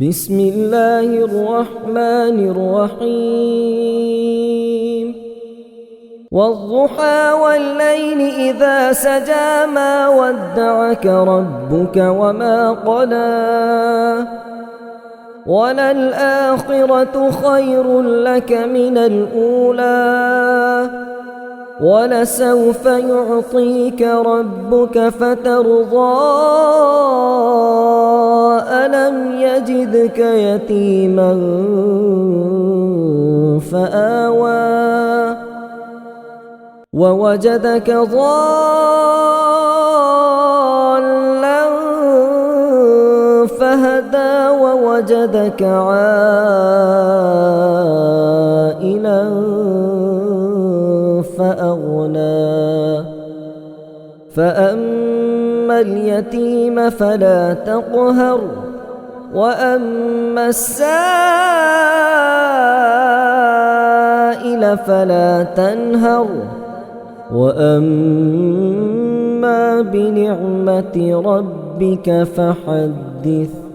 بسم الله الرحمن الرحيم والضحى والليل إذا سجى ما ودعك ربك وما قلى وللآخرة خير لك من الأولى ولسوف يعطيك ربك فترضى ألم يجدك يتيما فآوى ووجدك ضالا فهدى ووجدك عائلا فأغنى فأما اليتيم فلا تقهر وأما السائل فلا تنهر وأما بنعمة ربك فحدث.